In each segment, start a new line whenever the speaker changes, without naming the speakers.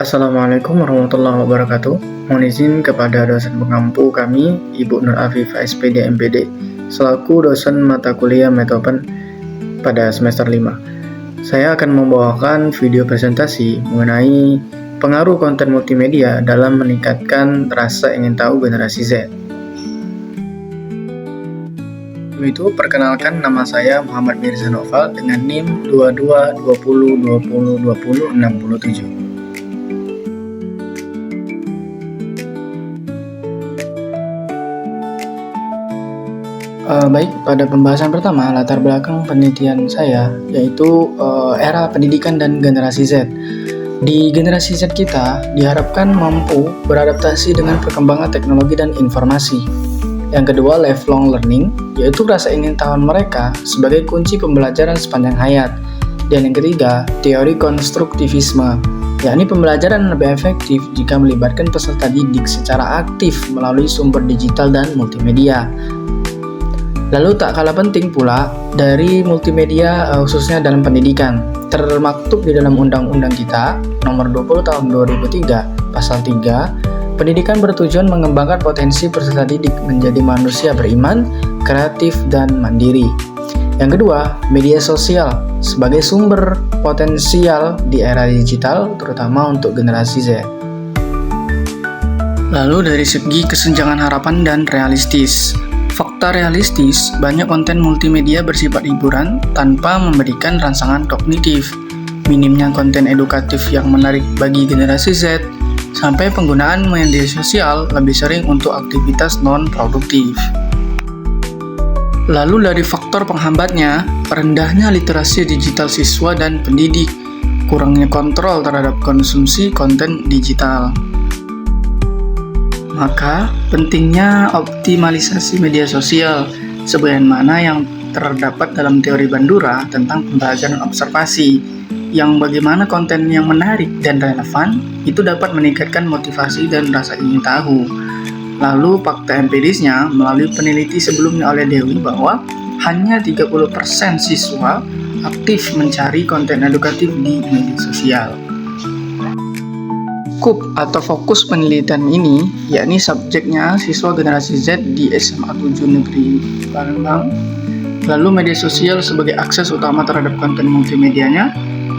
Assalamualaikum warahmatullahi wabarakatuh. Mohon izin kepada dosen pengampu kami, Ibu Nur Afifah SPD MPD, selaku dosen mata kuliah Metopen pada semester 5. Saya akan membawakan video presentasi mengenai pengaruh konten multimedia dalam meningkatkan rasa ingin tahu generasi Z. Itu perkenalkan, nama saya Muhammad Mirza Noval dengan NIM 2220202067. Baik, pada pembahasan pertama, latar belakang penelitian saya yaitu era pendidikan dan generasi Z. Di generasi Z kita diharapkan mampu beradaptasi dengan perkembangan teknologi dan informasi. Yang kedua, lifelong learning, yaitu rasa ingin tahu mereka sebagai kunci pembelajaran sepanjang hayat. Dan yang ketiga, teori konstruktivisme, yakni pembelajaran lebih efektif jika melibatkan peserta didik secara aktif melalui sumber digital dan multimedia. Lalu tak kalah penting pula dari multimedia khususnya dalam pendidikan, termaktub di dalam undang-undang kita nomor 20 tahun 2003 pasal 3, pendidikan bertujuan mengembangkan potensi peserta didik menjadi manusia beriman, kreatif, dan mandiri. Yang kedua, media sosial sebagai sumber potensial di era digital terutama untuk generasi Z. Lalu dari segi kesenjangan harapan dan realistis. Fakta realistis, banyak konten multimedia bersifat hiburan tanpa memberikan rangsangan kognitif. Minimnya konten edukatif yang menarik bagi generasi Z, sampai penggunaan media sosial lebih sering untuk aktivitas non-produktif. Lalu dari faktor penghambatnya, rendahnya literasi digital siswa dan pendidik, kurangnya kontrol terhadap konsumsi konten digital. Maka, pentingnya optimalisasi media sosial, sebagaimana yang terdapat dalam teori Bandura tentang pembelajaran observasi, yang bagaimana konten yang menarik dan relevan itu dapat meningkatkan motivasi dan rasa ingin tahu. Lalu, fakta empirisnya melalui peneliti sebelumnya oleh Dewi bahwa hanya 30% siswa aktif mencari konten edukatif di media sosial. Skup atau fokus penelitian ini, yakni subjeknya siswa generasi Z di SMA 7 Negeri Palembang, lalu media sosial sebagai akses utama terhadap konten multimedianya,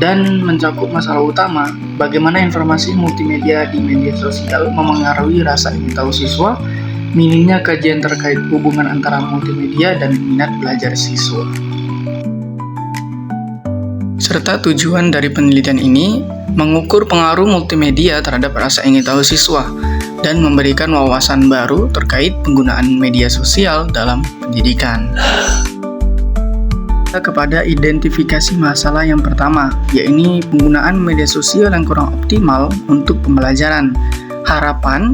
dan mencakup masalah utama, bagaimana informasi multimedia di media sosial memengaruhi rasa ingin tahu siswa, minimnya kajian terkait hubungan antara multimedia dan minat belajar siswa. Serta tujuan dari penelitian ini mengukur pengaruh multimedia terhadap rasa ingin tahu siswa dan memberikan wawasan baru terkait penggunaan media sosial dalam pendidikan. Kepada identifikasi masalah yang pertama, yakni penggunaan media sosial yang kurang optimal untuk pembelajaran. Harapan,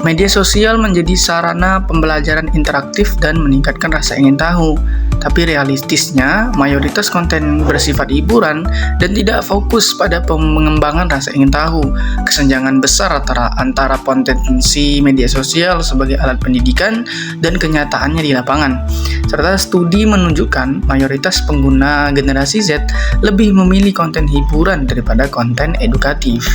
media sosial menjadi sarana pembelajaran interaktif dan meningkatkan rasa ingin tahu. Tapi realistisnya, mayoritas konten bersifat hiburan dan tidak fokus pada pengembangan rasa ingin tahu. Kesenjangan besar antara potensi media sosial sebagai alat pendidikan dan kenyataannya di lapangan. Serta studi menunjukkan mayoritas pengguna generasi Z lebih memilih konten hiburan daripada konten edukatif.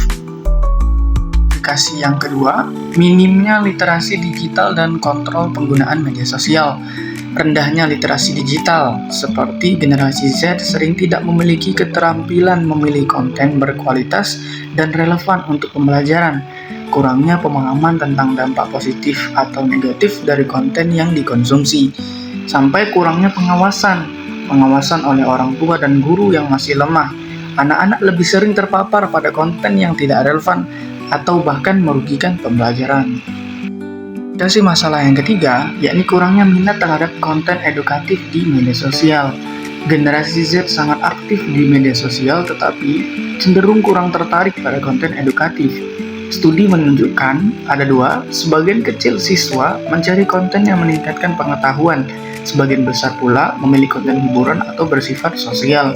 Yang kedua, minimnya literasi digital dan kontrol penggunaan media sosial. Rendahnya literasi digital, seperti generasi Z sering tidak memiliki keterampilan memilih konten berkualitas dan relevan untuk pembelajaran. Kurangnya pemahaman tentang dampak positif atau negatif dari konten yang dikonsumsi. Sampai kurangnya pengawasan oleh orang tua dan guru yang masih lemah. Anak-anak lebih sering terpapar pada konten yang tidak relevan atau bahkan merugikan pembelajaran. Masalah yang ketiga, yakni kurangnya minat terhadap konten edukatif di media sosial. Generasi Z sangat aktif di media sosial tetapi cenderung kurang tertarik pada konten edukatif. Studi menunjukkan ada dua, sebagian kecil siswa mencari konten yang meningkatkan pengetahuan, sebagian besar pula memilih konten hiburan atau bersifat sosial.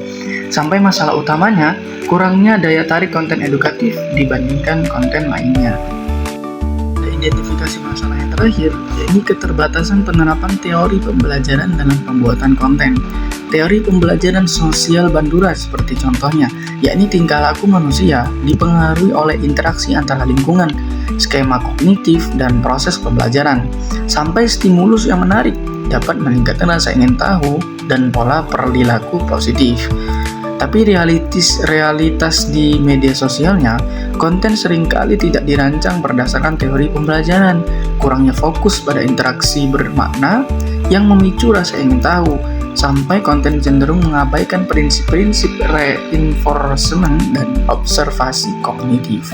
Sampai masalah utamanya, kurangnya daya tarik konten edukatif dibandingkan konten lainnya. Identifikasi masalah yang terakhir, yakni keterbatasan penerapan teori pembelajaran dalam pembuatan konten. teori pembelajaran sosial Bandura seperti contohnya, yakni tingkah laku manusia dipengaruhi oleh interaksi antara lingkungan, skema kognitif, dan proses pembelajaran, sampai stimulus yang menarik dapat meningkatkan rasa ingin tahu dan pola perilaku positif. Tapi realitas di media sosialnya, konten seringkali tidak dirancang berdasarkan teori pembelajaran, kurangnya fokus pada interaksi bermakna yang memicu rasa ingin tahu, sampai konten cenderung mengabaikan prinsip-prinsip reinforcement dan observasi kognitif.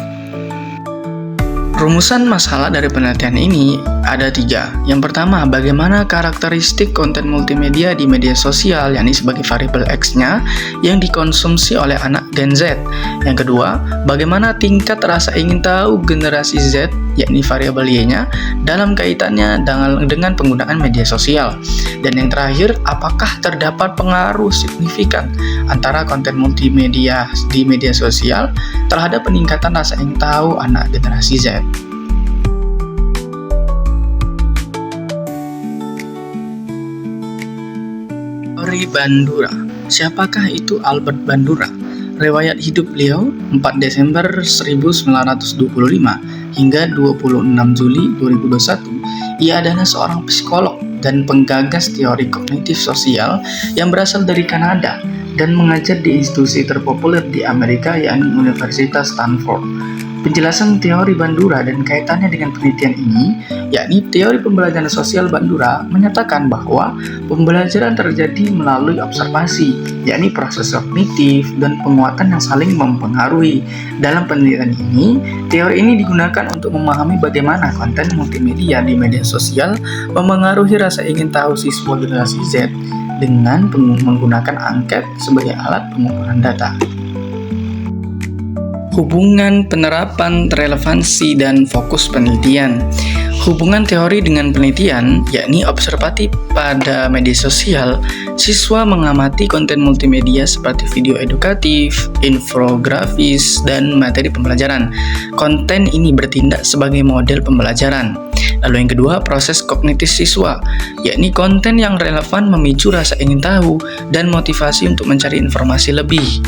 Rumusan masalah dari penelitian ini ada 3. Yang pertama, bagaimana karakteristik konten multimedia di media sosial, yakni sebagai variabel X-nya yang dikonsumsi oleh anak Gen Z. Yang kedua, bagaimana tingkat rasa ingin tahu generasi Z, yakni variabel Y-nya, dalam kaitannya dengan penggunaan media sosial. Dan yang terakhir, apakah terdapat pengaruh signifikan antara konten multimedia di media sosial terhadap peningkatan rasa ingin tahu anak generasi Z. Teori Bandura. Siapakah itu Albert Bandura? Riwayat hidup beliau 4 Desember 1925 hingga 26 Juli 2021. Ia adalah seorang psikolog dan penggagas teori kognitif sosial yang berasal dari Kanada dan mengajar di institusi terpopuler di Amerika, yakni Universitas Stanford. Penjelasan teori Bandura dan kaitannya dengan penelitian ini, yakni teori pembelajaran sosial Bandura, menyatakan bahwa pembelajaran terjadi melalui observasi, yakni proses kognitif dan penguatan yang saling mempengaruhi. Dalam penelitian ini, teori ini digunakan untuk memahami bagaimana konten multimedia di media sosial memengaruhi rasa ingin tahu siswa generasi Z dengan menggunakan angket sebagai alat pengukuran data. Hubungan penerapan, relevansi, dan fokus penelitian. Hubungan teori dengan penelitian, yakni observatif pada media sosial, siswa mengamati konten multimedia seperti video edukatif, infografis, dan materi pembelajaran. Konten ini bertindak sebagai model pembelajaran. Lalu yang kedua, proses kognitif siswa, yakni konten yang relevan memicu rasa ingin tahu dan motivasi untuk mencari informasi lebih.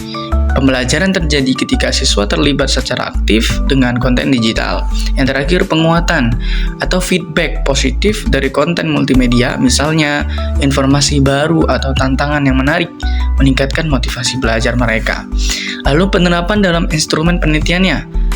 Pembelajaran terjadi ketika siswa terlibat secara aktif dengan konten digital. Yang terakhir, penguatan atau feedback positif dari konten multimedia, misalnya informasi baru atau tantangan yang menarik, meningkatkan motivasi belajar mereka. Lalu penerapan dalam instrumen penelitiannya.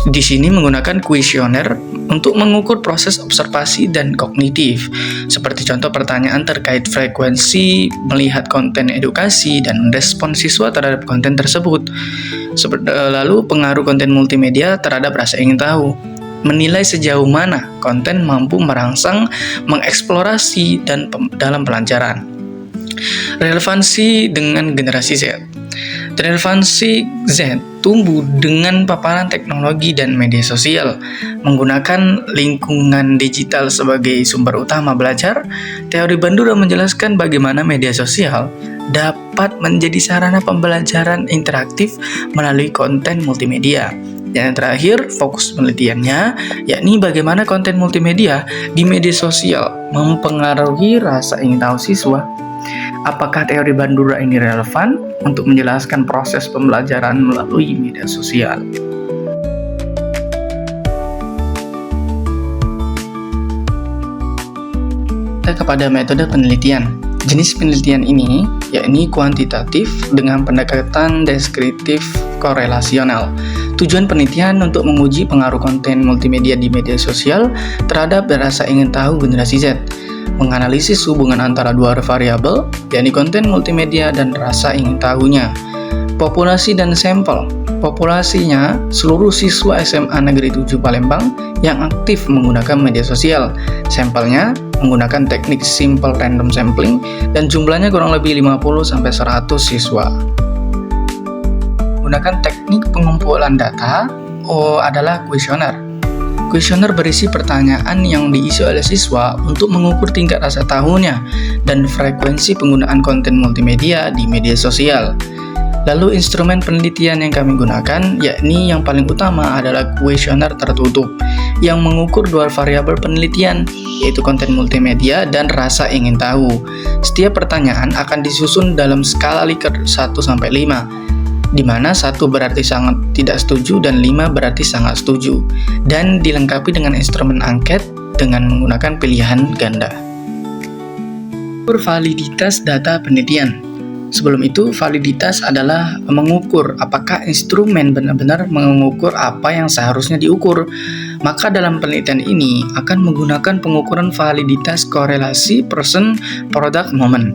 Di sini menggunakan kuesioner untuk mengukur proses observasi dan kognitif, seperti contoh pertanyaan terkait frekuensi melihat konten edukasi dan respon siswa terhadap konten tersebut. Lalu pengaruh konten multimedia terhadap rasa ingin tahu, menilai sejauh mana konten mampu merangsang, mengeksplorasi dan dalam pelajaran. Relevansi dengan generasi Z. Relevansi Z tumbuh dengan paparan teknologi dan media sosial. Menggunakan lingkungan digital sebagai sumber utama belajar, teori Bandura menjelaskan bagaimana media sosial dapat menjadi sarana pembelajaran interaktif melalui konten multimedia. Dan yang terakhir, fokus penelitiannya, yakni bagaimana konten multimedia di media sosial mempengaruhi rasa ingin tahu siswa. Apakah teori Bandura ini relevan untuk menjelaskan proses pembelajaran melalui media sosial? Kita kepada metode penelitian. Jenis penelitian ini yakni kuantitatif dengan pendekatan deskriptif korelasional. Tujuan penelitian untuk menguji pengaruh konten multimedia di media sosial terhadap rasa ingin tahu generasi Z. Menganalisis hubungan antara dua variabel, yakni konten multimedia dan rasa ingin tahunya. Populasi dan sampel. Populasinya seluruh siswa SMA Negeri 7 Palembang yang aktif menggunakan media sosial. Sampelnya menggunakan teknik simple random sampling dan jumlahnya kurang lebih 50-100 siswa. Menggunakan teknik pengumpulan data adalah kuesioner. Kuesioner berisi pertanyaan yang diisi oleh siswa untuk mengukur tingkat rasa tahunya dan frekuensi penggunaan konten multimedia di media sosial. Lalu instrumen penelitian yang kami gunakan, yakni yang paling utama adalah kuesioner tertutup. yang mengukur dua variabel penelitian, yaitu konten multimedia dan rasa ingin tahu. Setiap pertanyaan akan disusun dalam skala Likert 1-5, di mana 1 berarti sangat tidak setuju dan 5 berarti sangat setuju, dan dilengkapi dengan instrumen angket dengan menggunakan pilihan ganda. Ukur validitas data penelitian. Sebelum itu, validitas adalah mengukur apakah instrumen benar-benar mengukur apa yang seharusnya diukur. Maka dalam penelitian ini akan menggunakan pengukuran validitas korelasi person product moment,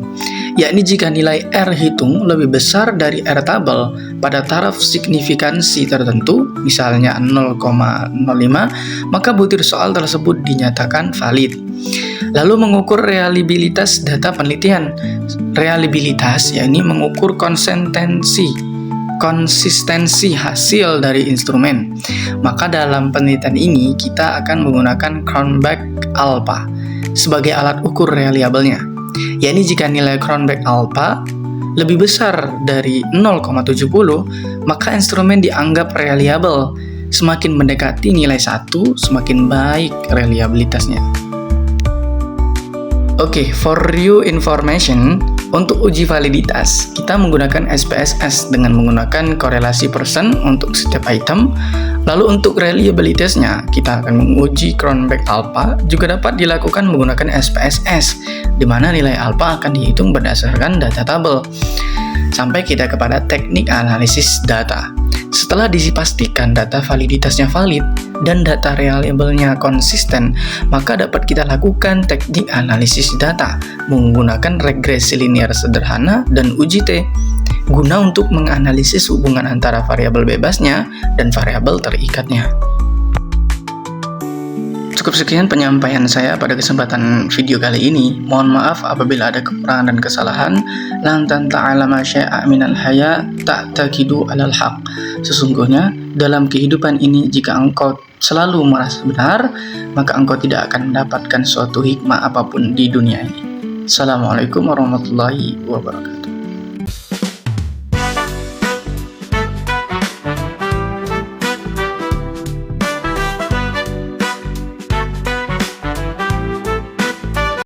yakni jika nilai R hitung lebih besar dari R tabel pada taraf signifikansi tertentu, misalnya 0,05, maka butir soal tersebut dinyatakan valid. Lalu mengukur reliabilitas data penelitian. Reliabilitas yakni mengukur konsistensi hasil dari instrumen. Maka dalam penelitian ini kita akan menggunakan Cronbach alpha sebagai alat ukur reliabelnya. Yakni jika nilai Cronbach alpha lebih besar dari 0,70, maka instrumen dianggap reliable. Semakin mendekati nilai 1, semakin baik reliabilitasnya. Oke, for your information, untuk uji validitas, kita menggunakan SPSS dengan menggunakan korelasi person untuk setiap item. Lalu untuk reliabilitasnya, kita akan menguji Cronbach alpha, juga dapat dilakukan menggunakan SPSS, di mana nilai alpha akan dihitung berdasarkan data tabel. Sampai kita kepada teknik analisis data. Setelah dipastikan data validitasnya valid dan data reliable-nya konsisten, maka dapat kita lakukan teknik analisis data menggunakan regresi linear sederhana dan uji T, guna untuk menganalisis hubungan antara variabel bebasnya dan variabel terikatnya. Cukup sekian penyampaian saya pada kesempatan video kali ini. Mohon maaf apabila ada kekurangan dan kesalahan. Lan ta'alama syai'a minal haya ta'taqidu alal haq. Sesungguhnya dalam kehidupan ini, jika engkau selalu merasa benar, maka engkau tidak akan mendapatkan suatu hikmah apapun di dunia ini. Assalamualaikum warahmatullahi wabarakatuh.